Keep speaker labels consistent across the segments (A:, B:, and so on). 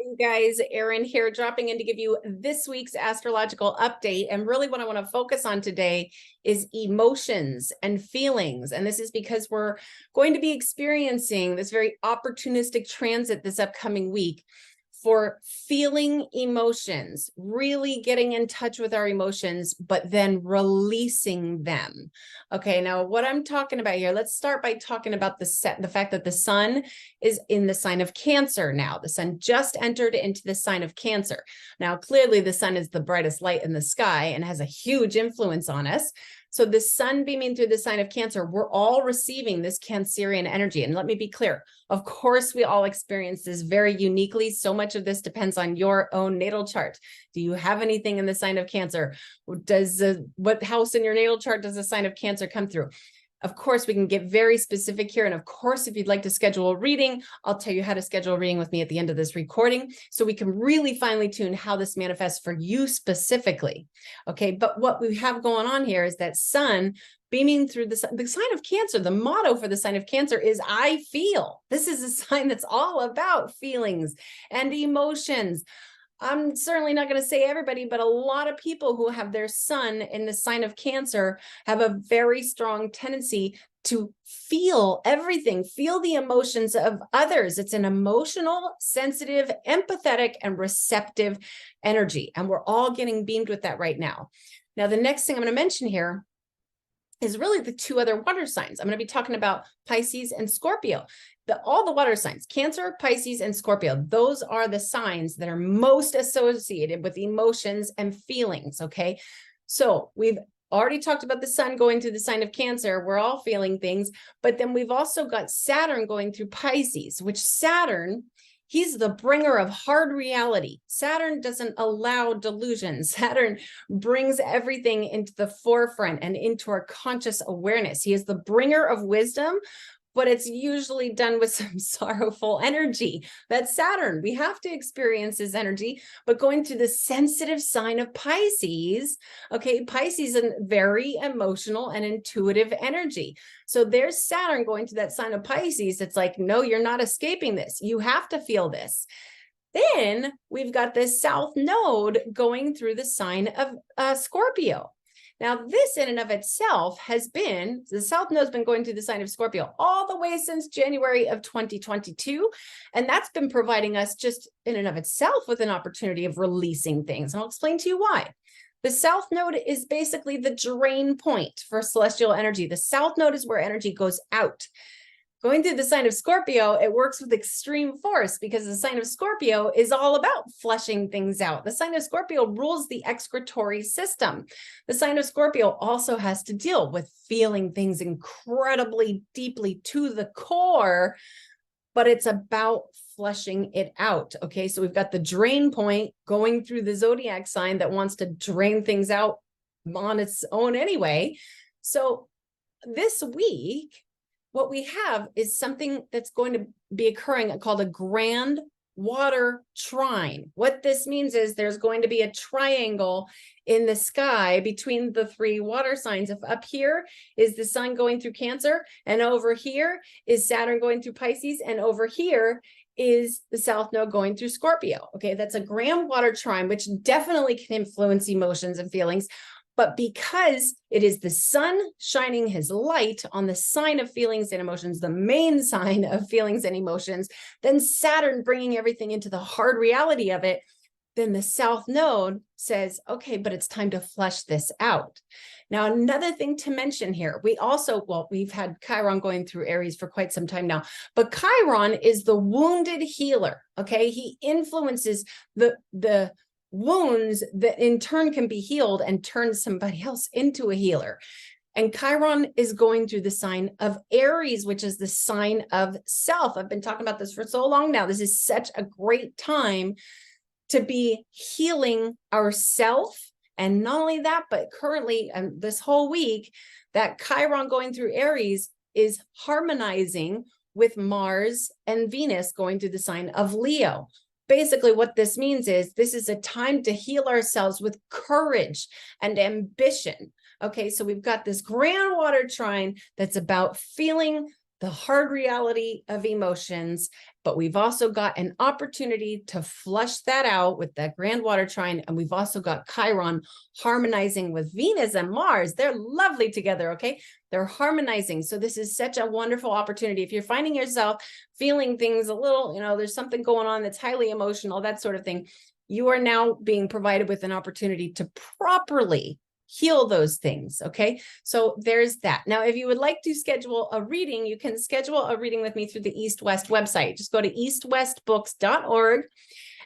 A: You guys, Erin here, dropping in to give you this week's astrological update. And really what I want to focus on today is emotions and feelings. And this is because we're going to be experiencing this very opportunistic transit this upcoming week for feeling emotions, really getting in touch with our emotions, but then releasing them. Okay, now what I'm talking about here, let's start by talking about the fact that the sun is in the sign of Cancer now. The sun just entered into the sign of Cancer. Now, clearly the sun is the brightest light in the sky and has a huge influence on us. So the sun beaming through the sign of Cancer, we're all receiving this Cancerian energy. And let me be clear, of course, we all experience this very uniquely. So much of this depends on your own natal chart. Do you have anything in the sign of Cancer? What house in your natal chart does the sign of Cancer come through? Of course, we can get very specific here. And of course, if you'd like to schedule a reading, I'll tell you how to schedule a reading with me at the end of this recording so we can really finely tune how this manifests for you specifically. Okay, but what we have going on here is that sun beaming through the sign of Cancer. The motto for the sign of Cancer is I feel. This is a sign that's all about feelings and emotions. I'm certainly not going to say everybody, but a lot of people who have their sun in the sign of Cancer have a very strong tendency to feel everything, feel the emotions of others. It's an emotional, sensitive, empathetic, and receptive energy. And we're all getting beamed with that right now. Now, the next thing I'm going to mention here is really the two other water signs. I'm going to be talking about Pisces and Scorpio. All the water signs, Cancer, Pisces, and Scorpio, those are the signs that are most associated with emotions and feelings, okay? So we've already talked about the sun going through the sign of Cancer. We're all feeling things, but then we've also got Saturn going through Pisces, which Saturn, he's the bringer of hard reality. Saturn doesn't allow delusions. Saturn brings everything into the forefront and into our conscious awareness. He is the bringer of wisdom, but it's usually done with some sorrowful energy. That's Saturn. We have to experience his energy, but going through the sensitive sign of Pisces, okay, Pisces is a very emotional and intuitive energy. So there's Saturn going to that sign of Pisces. It's like, no, you're not escaping this. You have to feel this. Then we've got this South Node going through the sign of Scorpio. Now, this in and of itself has been, the South Node's been going through the sign of Scorpio all the way since January of 2022. And that's been providing us just in and of itself with an opportunity of releasing things. And I'll explain to you why. The South Node is basically the drain point for celestial energy. The South Node is where energy goes out. Going through the sign of Scorpio, it works with extreme force because the sign of Scorpio is all about flushing things out. The sign of Scorpio rules the excretory system. The sign of Scorpio also has to deal with feeling things incredibly deeply to the core, but it's about flushing it out. Okay, so we've got the drain point going through the zodiac sign that wants to drain things out on its own anyway. So this week, what we have is something that's going to be occurring called a grand water trine. What this means is there's going to be a triangle in the sky between the three water signs. If up here is the sun going through Cancer, and over here is Saturn going through Pisces, and over here is the South Node going through Scorpio. Okay, that's a grand water trine, which definitely can influence emotions and feelings. But because it is the sun shining his light on the sign of feelings and emotions, the main sign of feelings and emotions, then Saturn bringing everything into the hard reality of it, then the South Node says, okay, but it's time to flush this out. Now, another thing to mention here, we've had Chiron going through Aries for quite some time now, but Chiron is the wounded healer, okay? He influences the wounds that in turn can be healed and turn somebody else into a healer. And Chiron is going through the sign of Aries, which is the sign of self. I've been talking about this for so long now. This is such a great time to be healing ourself. And not only that, but currently, this whole week, that Chiron going through Aries is harmonizing with Mars and Venus going through the sign of Leo. Basically, what this means is this is a time to heal ourselves with courage and ambition. Okay, so we've got this grand water trine that's about feeling the hard reality of emotions but we've also got an opportunity to flush that out with that grand water trine. And we've also got Chiron harmonizing with Venus and Mars. They're lovely together, okay? They're harmonizing. So this is such a wonderful opportunity. If you're finding yourself feeling things a little, there's something going on that's highly emotional, that sort of thing, you are now being provided with an opportunity to properly heal those things. Okay. So there's that. Now, if you would like to schedule a reading, you can schedule a reading with me through the East West website. Just go to eastwestbooks.org.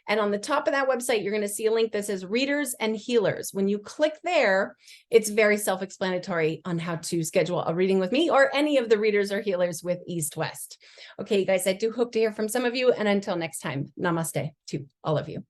A: And on the top of that website, you're going to see a link that says Readers and Healers. When you click there, it's very self-explanatory on how to schedule a reading with me or any of the readers or healers with East West. Okay, you guys, I do hope to hear from some of you. And until next time, namaste to all of you.